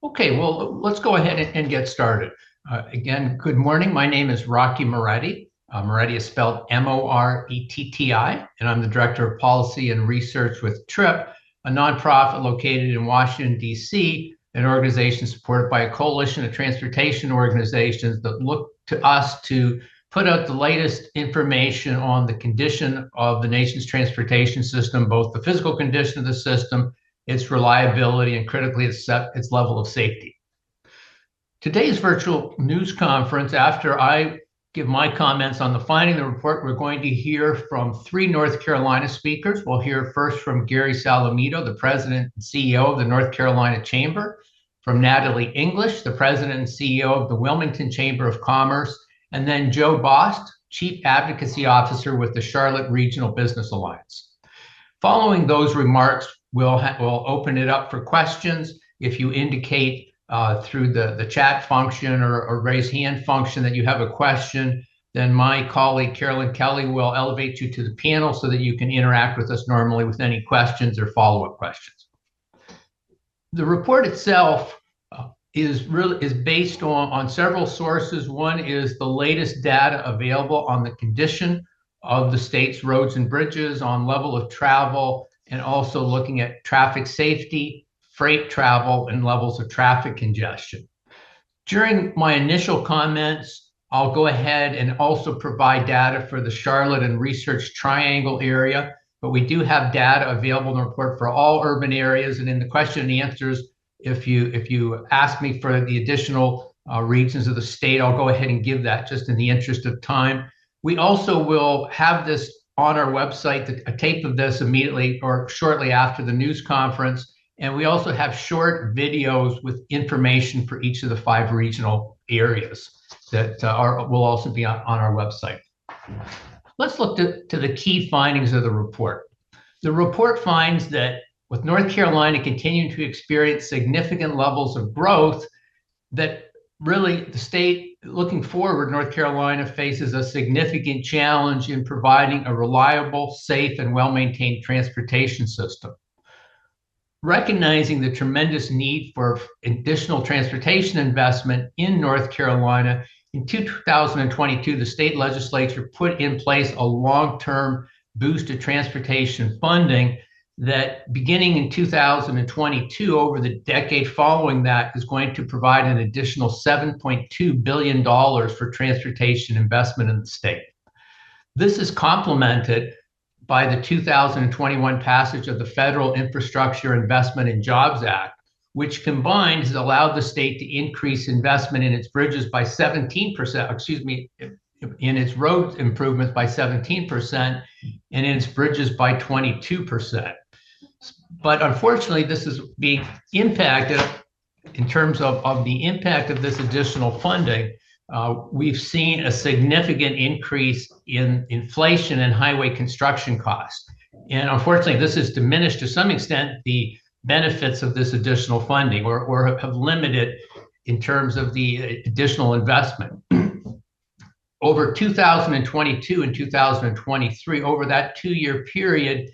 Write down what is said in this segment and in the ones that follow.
Okay, well, let's go ahead and get started. Again, good morning. My name is Rocky Moretti. Moretti is spelled Moretti, and I'm the Director of Policy and Research with TRIP, a nonprofit located in Washington, D.C., an organization supported by a coalition of transportation organizations that look to us to put out the latest information on the condition of the nation's transportation system, both the physical condition of the system, its reliability, and critically, its level of safety. Today's virtual news conference, after I give my comments on the finding of the report, we're going to hear from three North Carolina speakers. We'll hear first from Gary Salamito, the President and CEO of the North Carolina Chamber, from Natalie English, the President and CEO of the Wilmington Chamber of Commerce, and then Joe Bost, Chief Advocacy Officer with the Charlotte Regional Business Alliance. Following those remarks, we'll open it up for questions. If you indicate through the chat function or raise hand function that you have a question, then my colleague Carolyn Kelly will elevate you to the panel so that you can interact with us normally with any questions or follow-up questions. The report itself is based on several sources. One is the latest data available on the condition of the state's roads and bridges, on level of travel, and also looking at traffic safety, freight travel, and levels of traffic congestion. During my initial comments, I'll go ahead and also provide data for the Charlotte and Research Triangle area, but we do have data available in the report for all urban areas, and in the question and answers, if you ask me for the additional regions of the state, I'll go ahead and give that just in the interest of time. We also will have this on our website, a tape of this immediately or shortly after the news conference. And we also have short videos with information for each of the 5 regional areas that will also be on our website. Let's look to the key findings of the report. The report finds that with North Carolina continuing to experience significant levels of growth, that really the state looking forward, North Carolina faces a significant challenge in providing a reliable, safe, and well-maintained transportation system. Recognizing the tremendous need for additional transportation investment in North Carolina, in 2022, the state legislature put in place a long-term boost to transportation funding that beginning in 2022, over the decade following that, is going to provide an additional $7.2 billion for transportation investment in the state. This is complemented by the 2021 passage of the Federal Infrastructure Investment and Jobs Act, which combined has allowed the state to increase investment in its bridges by 17%, in its road improvements by 17%, and in its bridges by 22%. But unfortunately, this is being impacted in terms of the impact of this additional funding. We've seen a significant increase in inflation and highway construction costs. And unfortunately, this has diminished to some extent the benefits of this additional funding or have limited in terms of the additional investment. Over 2022 and 2023, over that 2-year period,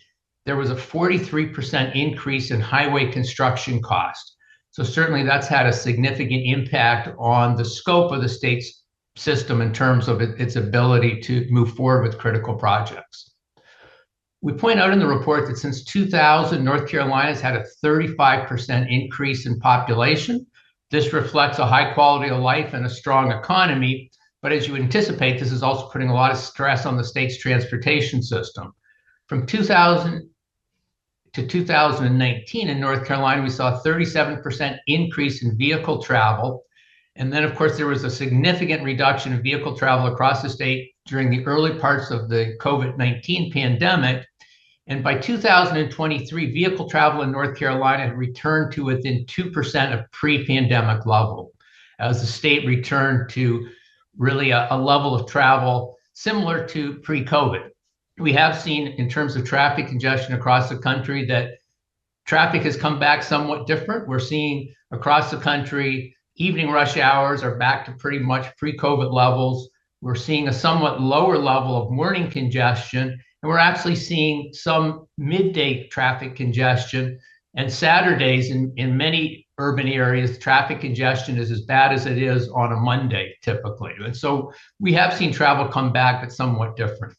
there was a 43% increase in highway construction costs. So certainly that's had a significant impact on the scope of the state's system in terms of its ability to move forward with critical projects. We point out in the report that since 2000, North Carolina has had a 35% increase in population. This reflects a high quality of life and a strong economy, but as you anticipate, this is also putting a lot of stress on the state's transportation system. From 2000 to 2019 in North Carolina, we saw a 37% increase in vehicle travel. And then, of course, there was a significant reduction in vehicle travel across the state during the early parts of the COVID-19 pandemic. And by 2023, vehicle travel in North Carolina had returned to within 2% of pre-pandemic level, as the state returned to really a level of travel similar to pre-COVID. We have seen in terms of traffic congestion across the country that traffic has come back somewhat different. We're seeing across the country, evening rush hours are back to pretty much pre-COVID levels. We're seeing a somewhat lower level of morning congestion, and we're actually seeing some midday traffic congestion. And Saturdays in many urban areas, traffic congestion is as bad as it is on a Monday typically. And so we have seen travel come back, but somewhat different.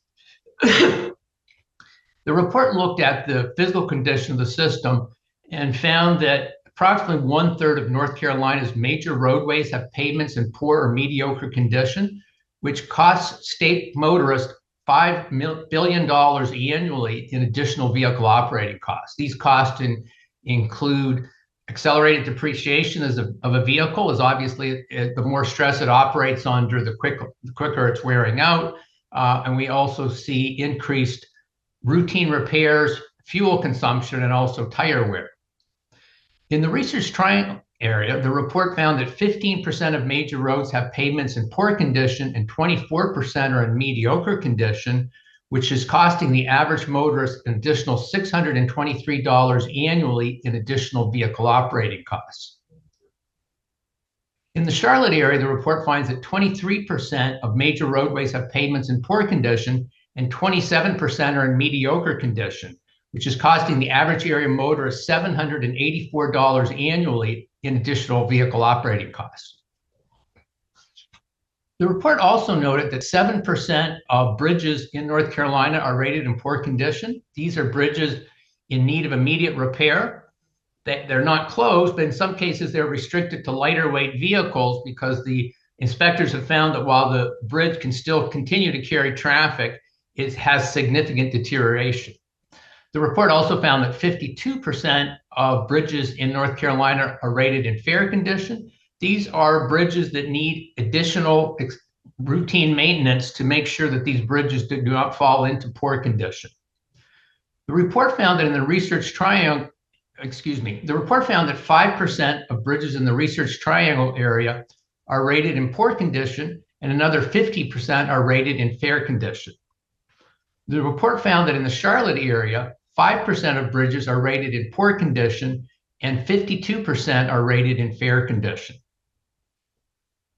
The report looked at the physical condition of the system and found that approximately 1/3 of North Carolina's major roadways have pavements in poor or mediocre condition, which costs state motorists $5 billion annually in additional vehicle operating costs. These costs include accelerated depreciation of a vehicle, as obviously the more stress it operates under, the quicker it's wearing out. And we also see increased routine repairs, fuel consumption, and also tire wear. In the Research Triangle area, the report found that 15% of major roads have pavements in poor condition and 24% are in mediocre condition, which is costing the average motorist an additional $623 annually in additional vehicle operating costs. In the Charlotte area, the report finds that 23% of major roadways have pavements in poor condition and 27% are in mediocre condition, which is costing the average area motorist $784 annually in additional vehicle operating costs. The report also noted that 7% of bridges in North Carolina are rated in poor condition. These are bridges in need of immediate repair. They're not closed, but in some cases they're restricted to lighter weight vehicles because the inspectors have found that while the bridge can still continue to carry traffic, it has significant deterioration. The report also found that 52% of bridges in North Carolina are rated in fair condition. These are bridges that need additional routine maintenance to make sure that these bridges do not fall into poor condition. The report found that in the Research Triangle, the report found that 5% of bridges in the Research Triangle area are rated in poor condition and another 50% are rated in fair condition. The report found that in the Charlotte area, 5% of bridges are rated in poor condition and 52% are rated in fair condition.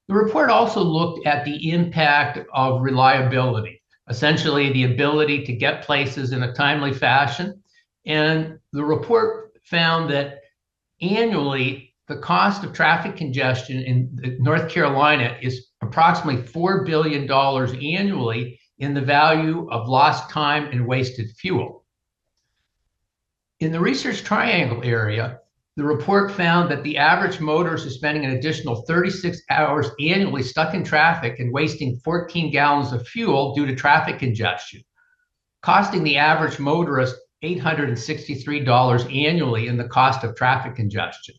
The report also looked at the impact of reliability, essentially the ability to get places in a timely fashion. And the report found that annually, the cost of traffic congestion in North Carolina is approximately $4 billion annually in the value of lost time and wasted fuel. In the Research Triangle area, the report found that the average motorist is spending an additional 36 hours annually stuck in traffic and wasting 14 gallons of fuel due to traffic congestion, costing the average motorist $863 annually in the cost of traffic congestion.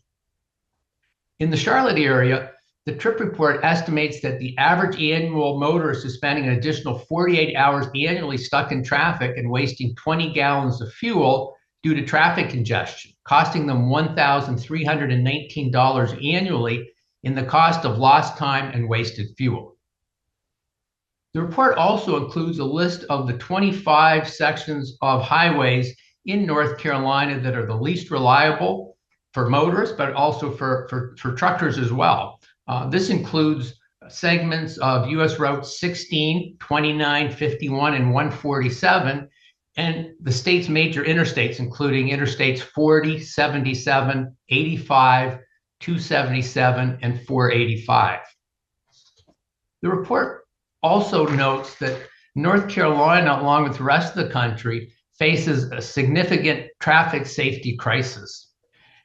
In the Charlotte area, the trip report estimates that the average annual motorist is spending an additional 48 hours annually stuck in traffic and wasting 20 gallons of fuel due to traffic congestion, costing them $1,319 annually in the cost of lost time and wasted fuel. The report also includes a list of the 25 sections of highways in North Carolina that are the least reliable for motorists, but also for truckers as well. This includes segments of US Route 16, 29, 51, and 147, and the state's major interstates, including Interstates 40, 77, 85, 277, and 485. The report also notes that North Carolina, along with the rest of the country, faces a significant traffic safety crisis.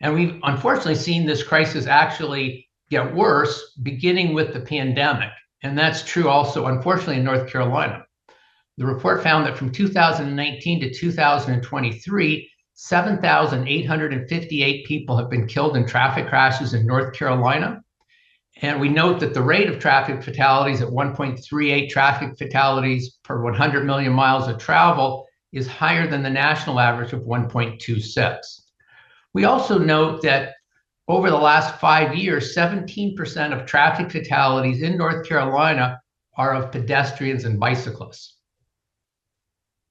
And we've unfortunately seen this crisis actually get worse, beginning with the pandemic. And that's true also, unfortunately, in North Carolina. The report found that from 2019 to 2023, 7,858 people have been killed in traffic crashes in North Carolina. And we note that the rate of traffic fatalities at 1.38 traffic fatalities per 100 million miles of travel is higher than the national average of 1.26. We also note that over the last 5 years, 17% of traffic fatalities in North Carolina are of pedestrians and bicyclists.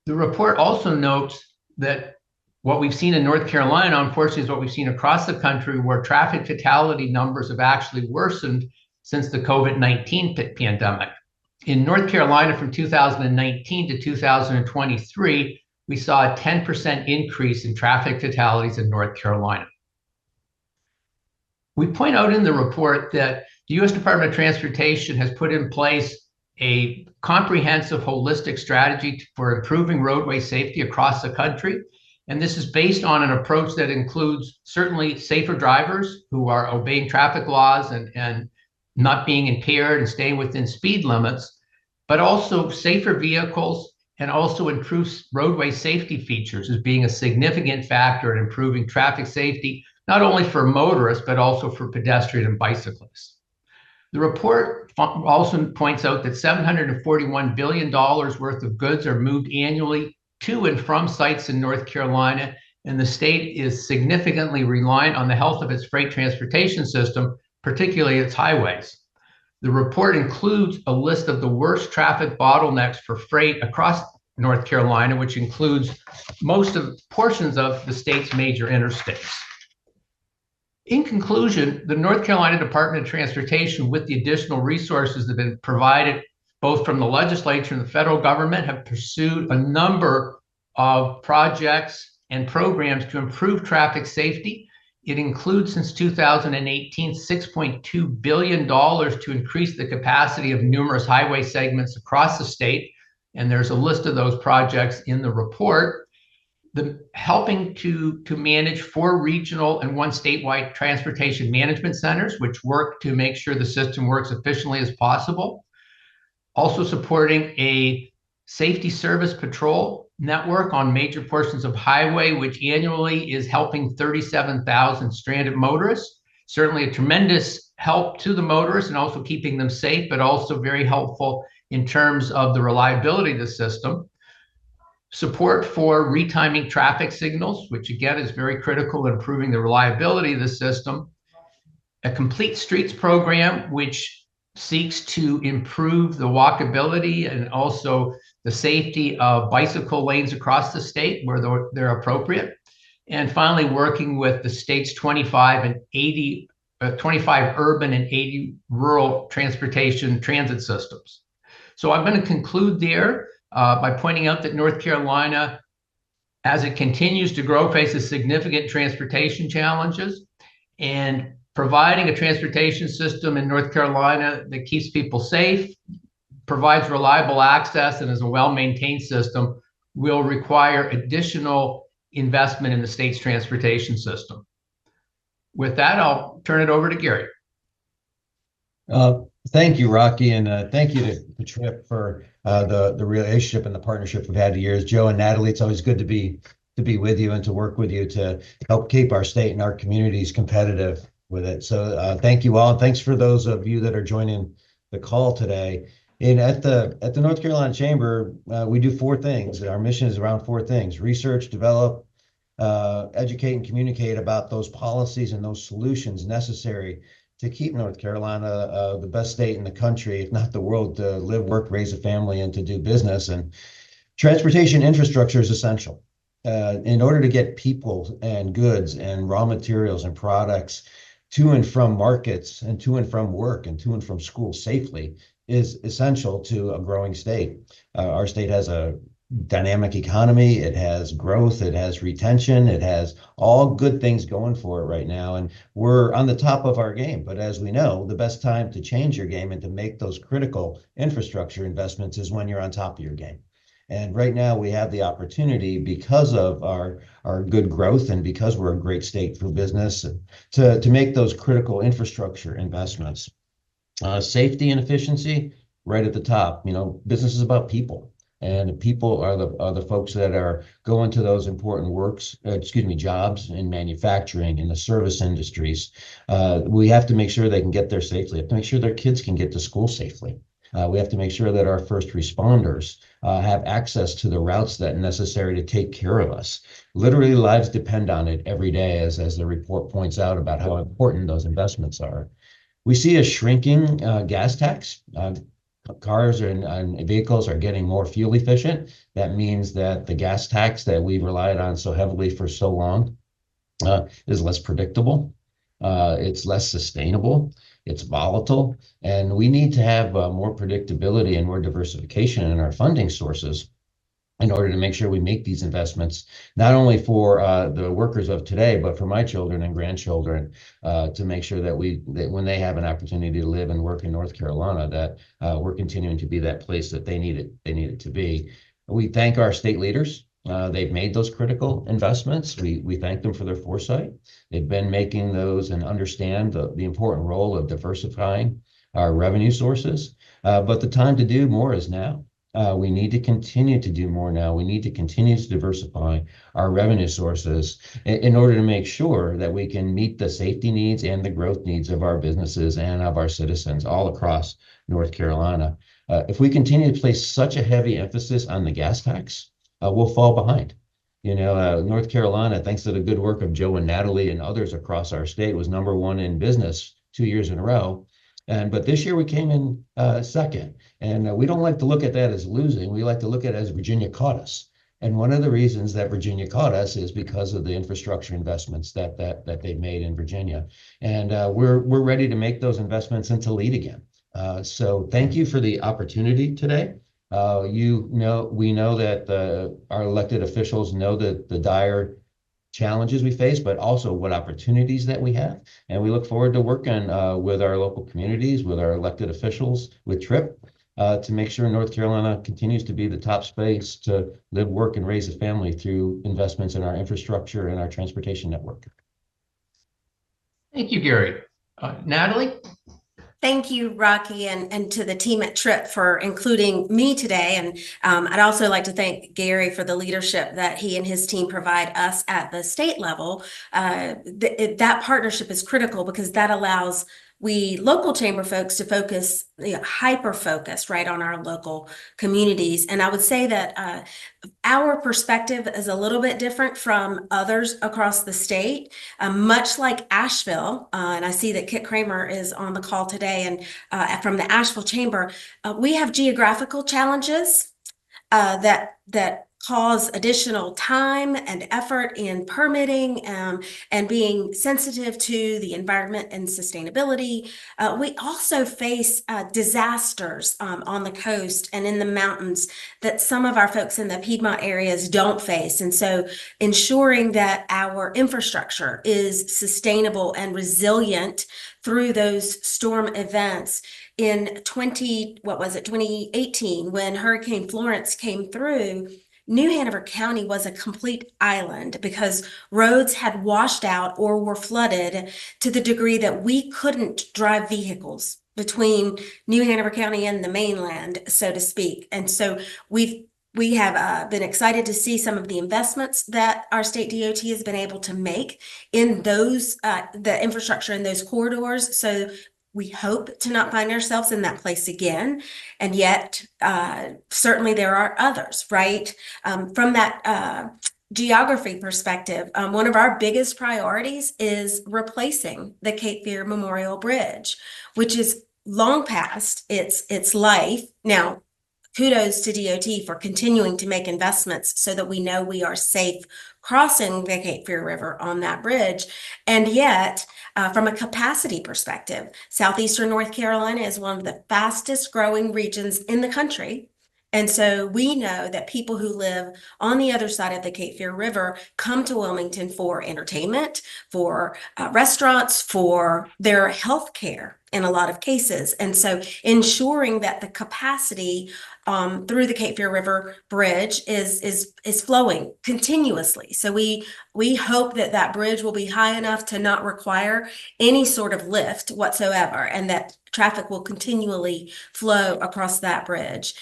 The report also notes that what we've seen in North Carolina, unfortunately, is what we've seen across the country, where traffic fatality numbers have actually worsened since the COVID-19 pandemic. In North Carolina, from 2019 to 2023, we saw a 10% increase in traffic fatalities in North Carolina. We point out in the report that the U.S. Department of Transportation has put in place a comprehensive, holistic strategy for improving roadway safety across the country. And this is based on an approach that includes certainly safer drivers who are obeying traffic laws and not being impaired and staying within speed limits, but also safer vehicles and also improved roadway safety features as being a significant factor in improving traffic safety, not only for motorists, but also for pedestrians and bicyclists. The report also points out that $741 billion worth of goods are moved annually to and from sites in North Carolina, and the state is significantly reliant on the health of its freight transportation system, particularly its highways. The report includes a list of the worst traffic bottlenecks for freight across North Carolina, which includes most of portions of the state's major interstates. In conclusion, the North Carolina Department of Transportation, with the additional resources that have been provided both from the legislature and the federal government, have pursued a number of projects and programs to improve traffic safety. It includes, since 2018, $6.2 billion to increase the capacity of numerous highway segments across the state. And there's a list of those projects in the report. Helping to manage 4 regional and 1 statewide transportation management centers, which work to make sure the system works efficiently as possible. Also supporting a safety service patrol network on major portions of highway, which annually is helping 37,000 stranded motorists. Certainly a tremendous help to the motorists and also keeping them safe, but also very helpful in terms of the reliability of the system. Support for retiming traffic signals, which again is very critical in improving the reliability of the system. A complete streets program, which seeks to improve the walkability and also the safety of bicycle lanes across the state where they're appropriate. And finally, working with the state's 25 urban and 80 rural transportation transit systems. So I'm going to conclude there by pointing out that North Carolina, as it continues to grow, faces significant transportation challenges, and providing a transportation system in North Carolina that keeps people safe, provides reliable access, and is a well-maintained system will require additional investment in the state's transportation system. With that, I'll turn it over to Gary. Thank you, Rocky, and thank you to Trip for the relationship and the partnership we've had for years. Joe and Natalie, it's always good to be with you and to work with you to help keep our state and our communities competitive with it. So thank you all. Thanks for those of you that are joining the call today. And at the North Carolina Chamber, we do 4 things. Our mission is around 4 things: research, develop, educate, and communicate about those policies and those solutions necessary to keep North Carolina the best state in the country, if not the world, to live, work, raise a family, and to do business. And transportation infrastructure is essential. In order to get people and goods and raw materials and products to and from markets and to and from work and to and from school safely is essential to a growing state. Our state has a dynamic economy, it has growth, it has retention, it has all good things going for it right now, and we're on the top of our game. But as we know, the best time to change your game and to make those critical infrastructure investments is when you're on top of your game. And right now we have the opportunity, because of our good growth and because we're a great state for business, to make those critical infrastructure investments. Safety and efficiency right at the top. You know, business is about people. And people are the folks that are going to those important jobs in manufacturing, in the service industries. We have to make sure they can get there safely. We have to make sure their kids can get to school safely. We have to make sure that our first responders have access to the routes that are necessary to take care of us. Literally, lives depend on it every day, as the report points out about how important those investments are. We see a shrinking gas tax. Cars and vehicles are getting more fuel efficient. That means that the gas tax that we've relied on so heavily for so long is less predictable. It's less sustainable. It's volatile. And we need to have more predictability and more diversification in our funding sources in order to make sure we make these investments, not only for the workers of today, but for my children and grandchildren, to make sure that when they have an opportunity to live and work in North Carolina, that we're continuing to be that place that they need it to be. We thank our state leaders. They've made those critical investments. We thank them for their foresight. They've been making those and understand the important role of diversifying our revenue sources. But the time to do more is now. We need to continue to do more now. We need to continue to diversify our revenue sources in order to make sure that we can meet the safety needs and the growth needs of our businesses and of our citizens all across North Carolina. If we continue to place such a heavy emphasis on the gas tax, we'll fall behind. North Carolina, thanks to the good work of Joe and Natalie and others across our state, was #1 in business 2 years in a row. But this year we came in second. And we don't like to look at that as losing. We like to look at it as Virginia caught us. And one of the reasons that Virginia caught us is because of the infrastructure investments that they've made in Virginia. And we're ready to make those investments and to lead again. So thank you for the opportunity today. We know that our elected officials know that the dire challenges we face, but also what opportunities that we have. And we look forward to working with our local communities, with our elected officials, with TRIP, to make sure North Carolina continues to be the top space to live, work, and raise a family through investments in our infrastructure and our transportation network. Thank you, Gary. Natalie? Thank you, Rocky, and to the team at TRIP for including me today. And I'd also like to thank Gary for the leadership that he and his team provide us at the state level. That partnership is critical because that allows we local chamber folks to focus, hyper focus, right, on our local communities. And I would say that our perspective is a little bit different from others across the state, much like Asheville. And I see that Kit Kramer is on the call today, and from the Asheville Chamber, we have geographical challenges that cause additional time and effort in permitting and being sensitive to the environment and sustainability. We also face disasters on the coast and in the mountains that some of our folks in the Piedmont areas don't face. And so ensuring that our infrastructure is sustainable and resilient through those storm events. In 2018, when Hurricane Florence came through, New Hanover County was a complete island because roads had washed out or were flooded to the degree that we couldn't drive vehicles between New Hanover County and the mainland, so to speak. And so we have been excited to see some of the investments that our state DOT has been able to make in those, the infrastructure in those corridors. So we hope to not find ourselves in that place again. And yet, certainly there are others, right? From that geography perspective, one of our biggest priorities is replacing the Cape Fear Memorial Bridge, which is long past its life. Now, kudos to DOT for continuing to make investments so that we know we are safe crossing the Cape Fear River on that bridge. And yet, from a capacity perspective, southeastern North Carolina is one of the fastest growing regions in the country. And so we know that people who live on the other side of the Cape Fear River come to Wilmington for entertainment, for restaurants, for their health care in a lot of cases. And so ensuring that the capacity through the Cape Fear River Bridge is flowing continuously. So we hope that that bridge will be high enough to not require any sort of lift whatsoever, and that traffic will continually flow across that bridge.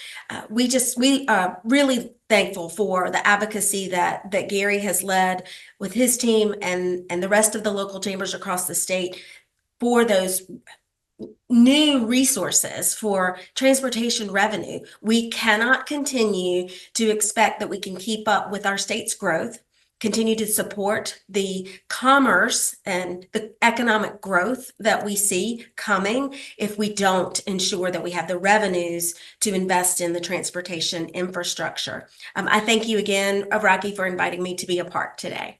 We are really thankful for the advocacy that Gary has led with his team and the rest of the local chambers across the state for those new resources for transportation revenue. We cannot continue to expect that we can keep up with our state's growth, continue to support the commerce and the economic growth that we see coming if we don't ensure that we have the revenues to invest in the transportation infrastructure. I thank you again, Rocky, for inviting me to be a part today.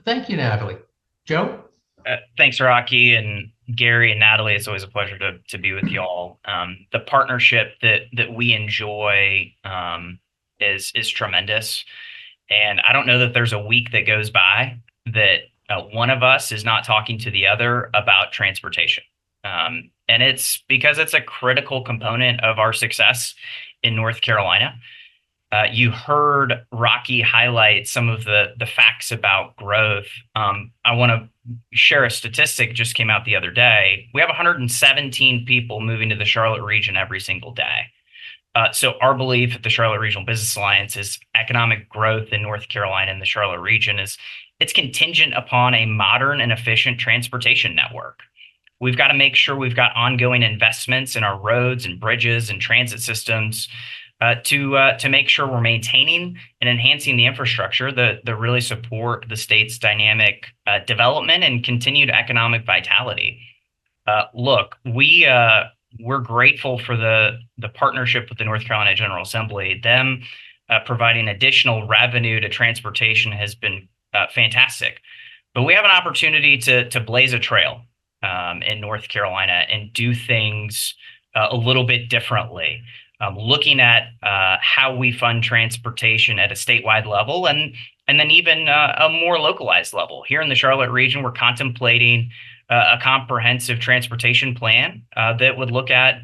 Thank you, Natalie. Joe? Thanks, Rocky and Gary and Natalie. It's always a pleasure to be with y'all. The partnership that we enjoy is tremendous. And I don't know that there's a week that goes by that one of us is not talking to the other about transportation. And it's because it's a critical component of our success in North Carolina. You heard Rocky highlight some of the facts about growth. I want to share a statistic just came out the other day. We have 117 people moving to the Charlotte region every single day. So our belief at the Charlotte Regional Business Alliance is economic growth in North Carolina and the Charlotte region it's contingent upon a modern and efficient transportation network. We've got to make sure we've got ongoing investments in our roads and bridges and transit systems to make sure we're maintaining and enhancing the infrastructure that really support the state's dynamic development and continued economic vitality. Look, we're grateful for the partnership with the North Carolina General Assembly. Them providing additional revenue to transportation has been fantastic. But we have an opportunity to blaze a trail in North Carolina and do things a little bit differently. Looking at how we fund transportation at a statewide level and then even a more localized level. Here in the Charlotte region, we're contemplating a comprehensive transportation plan that would look at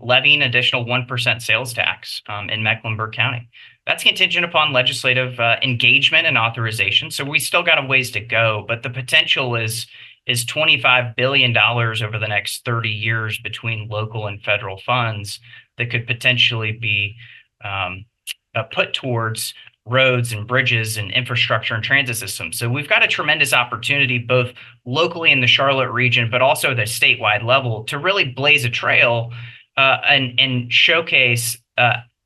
levying additional 1% sales tax in Mecklenburg County. That's contingent upon legislative engagement and authorization. So we still got a ways to go, but the potential is $25 billion over the next 30 years between local and federal funds that could potentially be put towards roads and bridges and infrastructure and transit systems. So we've got a tremendous opportunity both locally in the Charlotte region, but also at the statewide level to really blaze a trail and showcase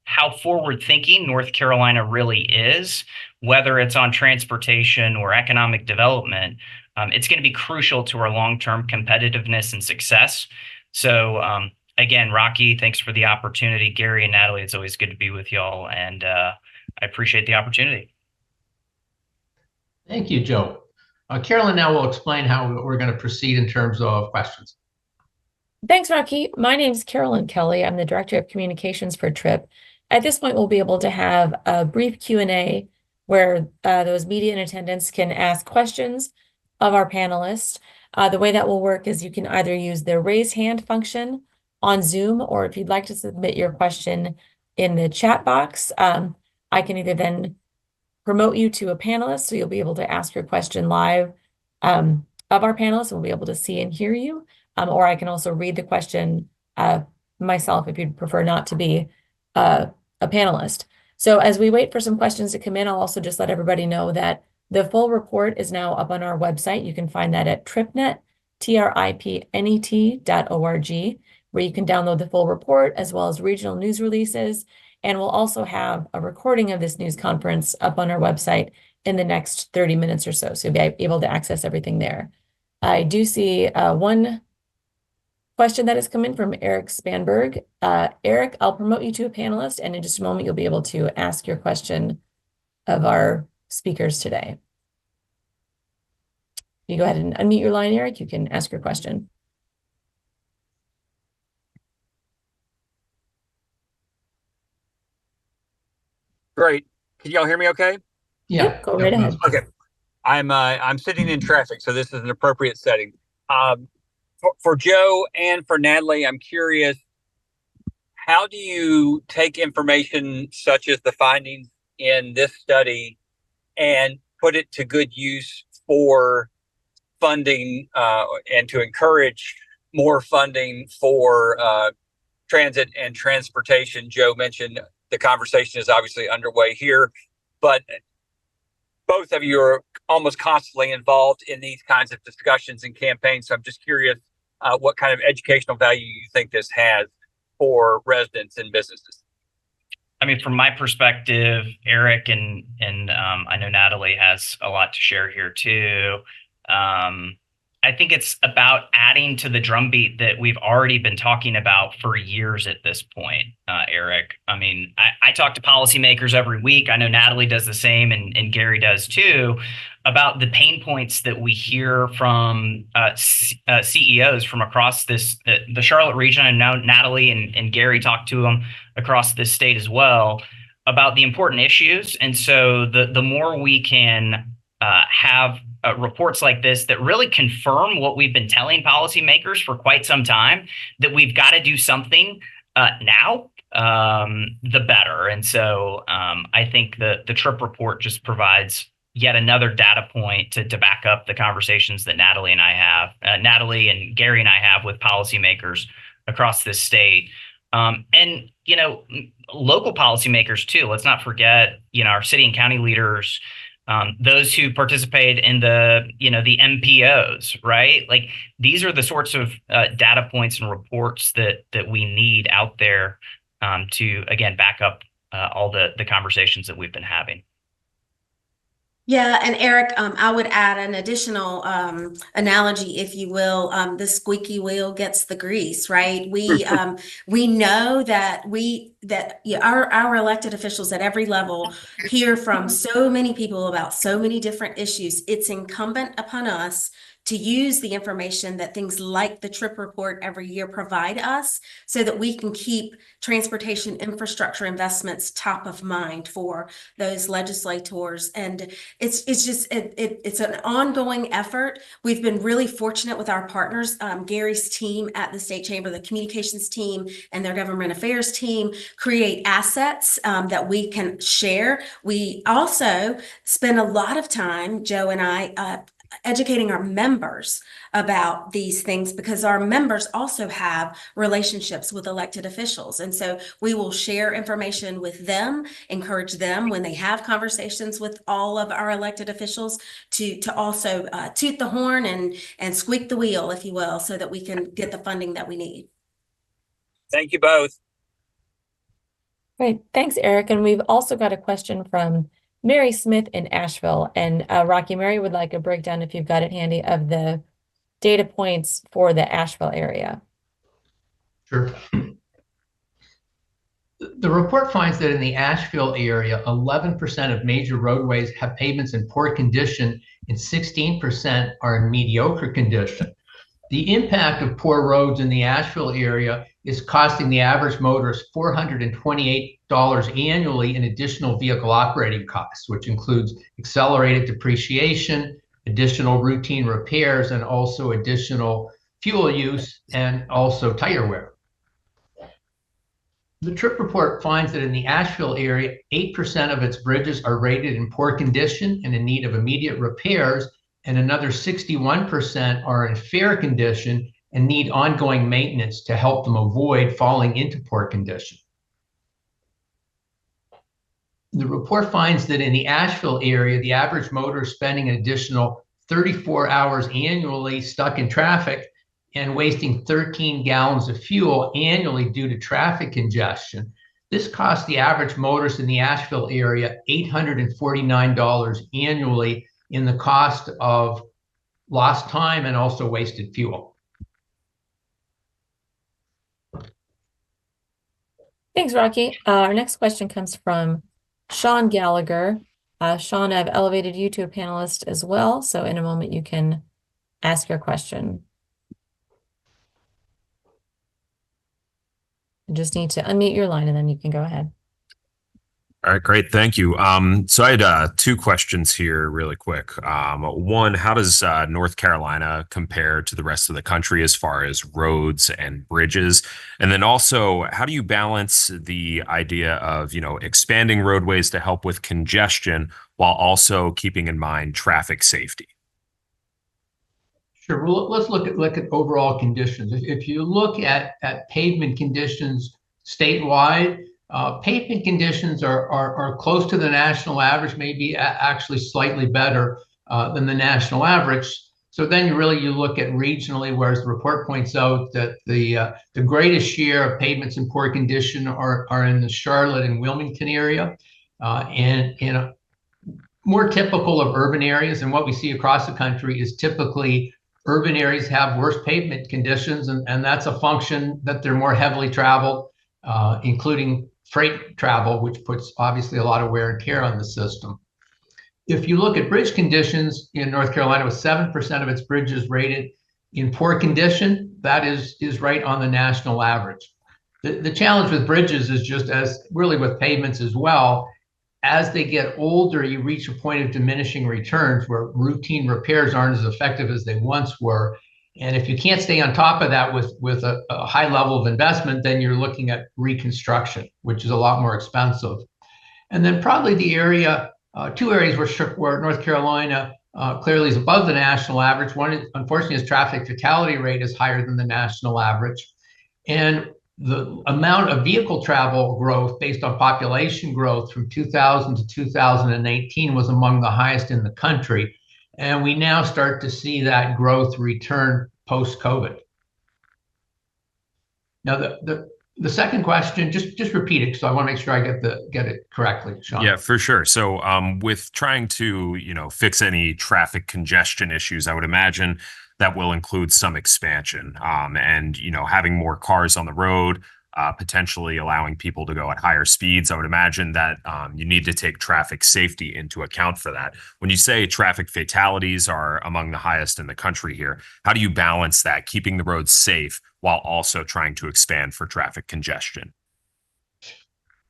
how forward-thinking North Carolina really is, whether it's on transportation or economic development. It's going to be crucial to our long-term competitiveness and success. So again, Rocky, thanks for the opportunity. Gary and Natalie, it's always good to be with y'all, and I appreciate the opportunity. Thank you, Joe. Carolyn now will explain how we're going to proceed in terms of questions. Thanks, Rocky. My name is Carolyn Kelly. I'm the Director of Communications for TRIP. At this point, we'll be able to have a brief Q&A where those media in attendance can ask questions of our panelists. The way that will work is you can either use the raise hand function on Zoom, or if you'd like to submit your question in the chat box, I can either then promote you to a panelist, so you'll be able to ask your question live of our panelists, and we'll be able to see and hear you. Or I can also read the question myself if you'd prefer not to be a panelist. So as we wait for some questions to come in, I'll also just let everybody know that the full report is now up on our website. You can find that at tripnet, tripnet.org, where you can download the full report as well as regional news releases. And we'll also have a recording of this news conference up on our website in the next 30 minutes or so. So you'll be able to access everything there. I do see one question that has come in from Eric Spanberg. Eric, I'll promote you to a panelist, and in just a moment, you'll be able to ask your question of our speakers today. You go ahead and unmute your line, Eric. You can ask your question. Great. Can y'all hear me okay? Yeah. Yep, go right ahead. Okay. I'm sitting in traffic, so this is an appropriate setting. For Joe and for Natalie, I'm curious, how do you take information such as the findings in this study and put it to good use for funding and to encourage more funding for transit and transportation? Joe mentioned the conversation is obviously underway here, but both of you are almost constantly involved in these kinds of discussions and campaigns. So I'm just curious what kind of educational value you think this has for residents and businesses. I mean, from my perspective, Eric and I know Natalie has a lot to share here too. I think it's about adding to the drumbeat that we've already been talking about for years at this point, Eric. I mean, I talk to policymakers every week. I know Natalie does the same, and Gary does too, about the pain points that we hear from CEOs from across the Charlotte region. And now Natalie and Gary talk to them across this state as well, about the important issues. And so the more we can have reports like this that really confirm what we've been telling policymakers for quite some time, that we've got to do something now, the better. And so I think the TRIP report just provides yet another data point to back up the conversations that Natalie and Gary and I have with policymakers across this state. And, local policymakers too. Let's not forget, our city and county leaders, those who participate in the MPOs, right? Like, these are the sorts of data points and reports that we need out there to, again, back up all the conversations that we've been having. Yeah, and Eric, I would add an additional analogy, if you will. The squeaky wheel gets the grease, right? We know that our elected officials at every level hear from so many people about so many different issues. It's incumbent upon us to use the information that things like the TRIP report every year provide us, so that we can keep transportation infrastructure investments top of mind for those legislators. And it's an ongoing effort. We've been really fortunate with our partners, Gary's team at the State Chamber, the communications team and their government affairs team create assets that we can share. We also spend a lot of time, Joe and I, educating our members about these things, because our members also have relationships with elected officials. And so we will share information with them, encourage them when they have conversations with all of our elected officials to also toot the horn and squeak the wheel, if you will, so that we can get the funding that we need. Thank you both. Great. Thanks, Eric. And we've also got a question from Mary Smith in Asheville. And Rocky, Mary would like a breakdown, if you've got it handy, of the data points for the Asheville area. Sure. The report finds that in the Asheville area, 11% of major roadways have pavements in poor condition and 16% are in mediocre condition. The impact of poor roads in the Asheville area is costing the average motorist $428 annually in additional vehicle operating costs, which includes accelerated depreciation, additional routine repairs, and also additional fuel use and also tire wear. The TRIP report finds that in the Asheville area, 8% of its bridges are rated in poor condition and in need of immediate repairs, and another 61% are in fair condition and need ongoing maintenance to help them avoid falling into poor condition. The report finds that in the Asheville area, the average motor is spending an additional 34 hours annually stuck in traffic and wasting 13 gallons of fuel annually due to traffic congestion. This costs the average motorist in the Asheville area $849 annually in the cost of lost time and also wasted fuel. Thanks, Rocky. Our next question comes from Sean Gallagher. Sean, I've elevated you to a panelist as well, so in a moment you can ask your question. You just need to unmute your line and then you can go ahead. All right, great. Thank you. So I had two questions here really quick. One, how does North Carolina compare to the rest of the country as far as roads and bridges? And then also, how do you balance the idea of, expanding roadways to help with congestion while also keeping in mind traffic safety? Sure. Well, let's look at overall conditions. If you look at pavement conditions statewide, pavement conditions are close to the national average, maybe actually slightly better than the national average. So then you look at regionally, whereas the report points out that the greatest share of pavements in poor condition are in the Charlotte and Wilmington area, and more typical of urban areas. And what we see across the country is typically urban areas have worse pavement conditions, and that's a function that they're more heavily traveled, including freight travel, which puts obviously a lot of wear and tear on the system. If you look at bridge conditions in North Carolina, with 7% of its bridges rated in poor condition, that is right on the national average. The challenge with bridges is just as really with pavements as well. As they get older, you reach a point of diminishing returns where routine repairs aren't as effective as they once were. And if you can't stay on top of that with a high level of investment, then you're looking at reconstruction, which is a lot more expensive. And then probably the area, two areas where North Carolina clearly is above the national average. One, unfortunately, is traffic fatality rate is higher than the national average. And the amount of vehicle travel growth based on population growth from 2000 to 2018 was among the highest in the country. And we now start to see that growth return post-COVID. Now, the second question, just repeat it because I want to make sure I get it correctly, Sean. Yeah, for sure. So with trying to, fix any traffic congestion issues, I would imagine that will include some expansion and, having more cars on the road, potentially allowing people to go at higher speeds. I would imagine that you need to take traffic safety into account for that. When you say traffic fatalities are among the highest in the country here, how do you balance that, keeping the roads safe while also trying to expand for traffic congestion?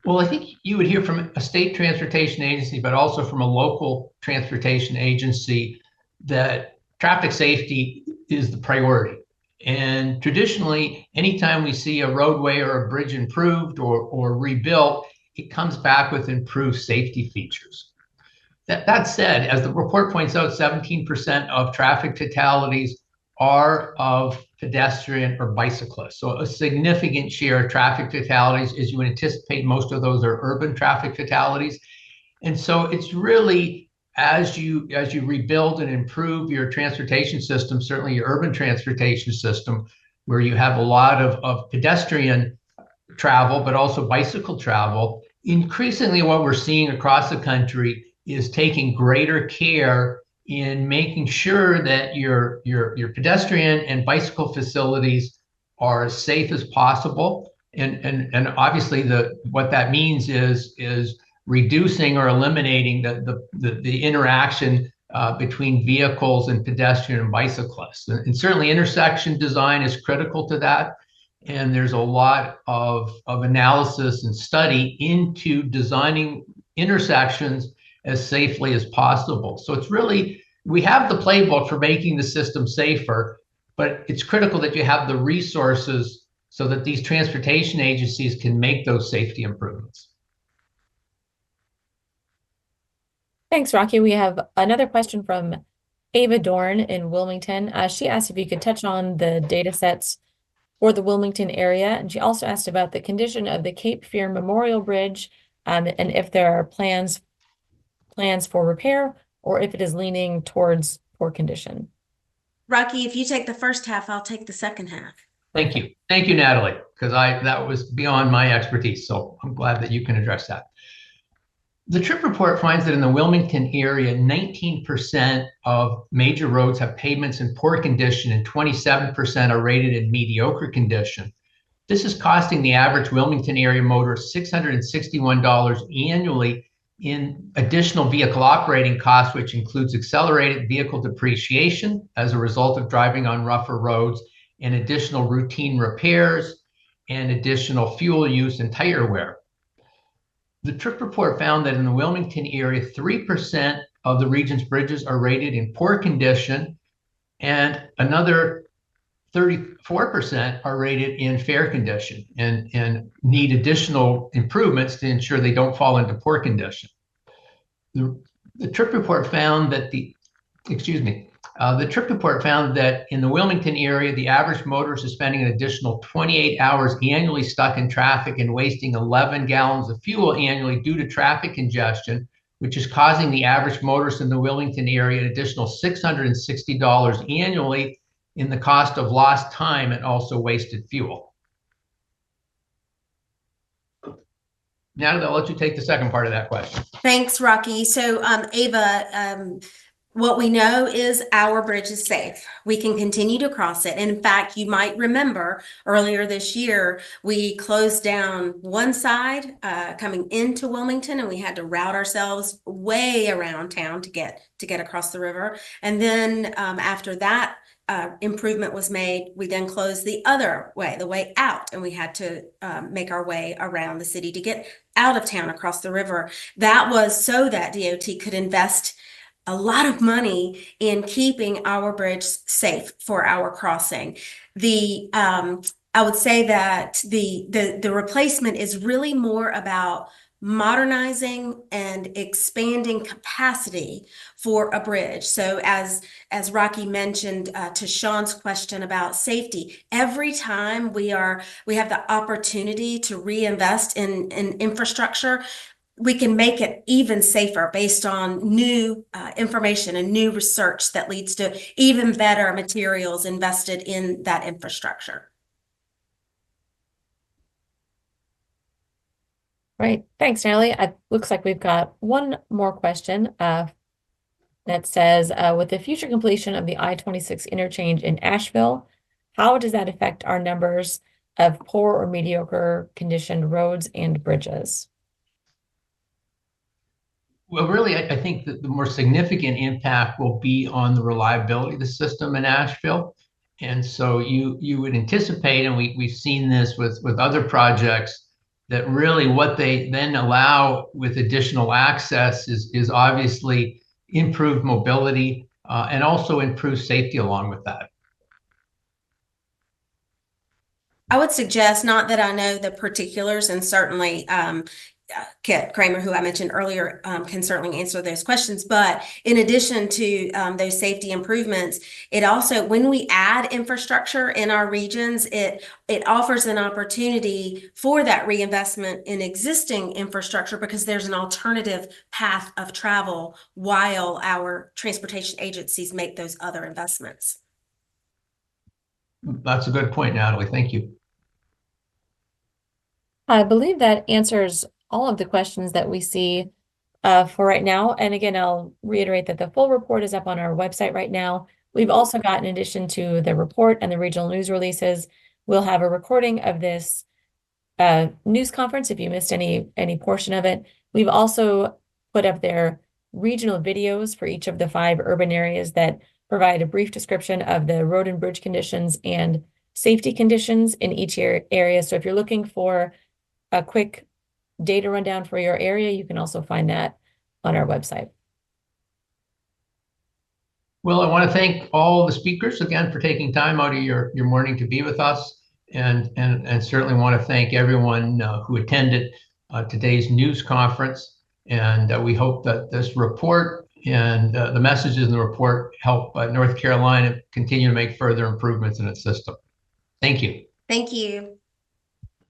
Well, I think you would hear from a state transportation agency, but also from a local transportation agency that traffic safety is the priority. And traditionally, anytime we see a roadway or a bridge improved or rebuilt, it comes back with improved safety features. That said, as the report points out, 17% of traffic fatalities are of pedestrian or bicyclists. So a significant share of traffic fatalities, as you would anticipate, most of those are urban traffic fatalities. And so it's really, as you rebuild and improve your transportation system, certainly your urban transportation system, where you have a lot of pedestrian travel, but also bicycle travel, increasingly what we're seeing across the country is taking greater care in making sure that your pedestrian and bicycle facilities are as safe as possible. And obviously what that means is reducing or eliminating the interaction between vehicles and pedestrian and bicyclists. And certainly intersection design is critical to that. And there's a lot of analysis and study into designing intersections as safely as possible. So it's really, we have the playbook for making the system safer, but it's critical that you have the resources so that these transportation agencies can make those safety improvements. Thanks, Rocky. We have another question from Ava Dorn in Wilmington. She asked if you could touch on the data sets for the Wilmington area. And she also asked about the condition of the Cape Fear Memorial Bridge and if there are plans for repair or if it is leaning towards poor condition. Rocky, if you take the first half, I'll take the second half. Thank you, Natalie, because that was beyond my expertise. So I'm glad that you can address that. The TRIP report finds that in the Wilmington area, 19% of major roads have pavements in poor condition and 27% are rated in mediocre condition. This is costing the average Wilmington area motorist $661 annually in additional vehicle operating costs, which includes accelerated vehicle depreciation as a result of driving on rougher roads and additional routine repairs and additional fuel use and tire wear. The TRIP report found that in the Wilmington area, 3% of the region's bridges are rated in poor condition, and another 34% are rated in fair condition and need additional improvements to ensure they don't fall into poor condition. The TRIP report found that the TRIP report found that in the Wilmington area, the average motorist is spending an additional 28 hours annually stuck in traffic and wasting 11 gallons of fuel annually due to traffic congestion, which is causing the average motorist in the Wilmington area an additional $660 annually in the cost of lost time and also wasted fuel. Natalie, I'll let you take the second part of that question. Thanks, Rocky. So, Ava, what we know is our bridge is safe. We can continue to cross it. And in fact, you might remember earlier this year, we closed down one side coming into Wilmington, and we had to route ourselves way around town to get across the river. And then after that improvement was made, we then closed the other way, the way out, and we had to make our way around the city to get out of town across the river. That was so that DOT could invest a lot of money in keeping our bridge safe for our crossing. I would say that the replacement is really more about modernizing and expanding capacity for a bridge. So as Rocky mentioned to Sean's question about safety, every time we have the opportunity to reinvest in infrastructure, we can make it even safer based on new information and new research that leads to even better materials invested in that infrastructure. Right. Thanks, Natalie. It looks like we've got one more question that says, with the future completion of the I-26 interchange in Asheville, how does that affect our numbers of poor or mediocre conditioned roads and bridges? Well, really, I think that the more significant impact will be on the reliability of the system in Asheville. And so you would anticipate, and we've seen this with other projects, that really what they then allow with additional access is obviously improved mobility and also improved safety along with that. I would suggest, not that I know the particulars, and certainly Kit Kramer, who I mentioned earlier, can certainly answer those questions. But in addition to those safety improvements, it also, when we add infrastructure in our regions, it offers an opportunity for that reinvestment in existing infrastructure, because there's an alternative path of travel while our transportation agencies make those other investments. That's a good point, Natalie. Thank you. I believe that answers all of the questions that we see for right now. And again, I'll reiterate that the full report is up on our website right now. We've also got, in addition to the report and the regional news releases, we'll have a recording of this news conference if you missed any portion of it. We've also put up there regional videos for each of the 5 urban areas that provide a brief description of the road and bridge conditions and safety conditions in each area. So if you're looking for a quick data rundown for your area, you can also find that on our website. Well, I want to thank all the speakers again for taking time out of your morning to be with us, and certainly want to thank everyone who attended today's news conference. And we hope that this report and the messages in the report help North Carolina continue to make further improvements in its system. Thank you. Thank you.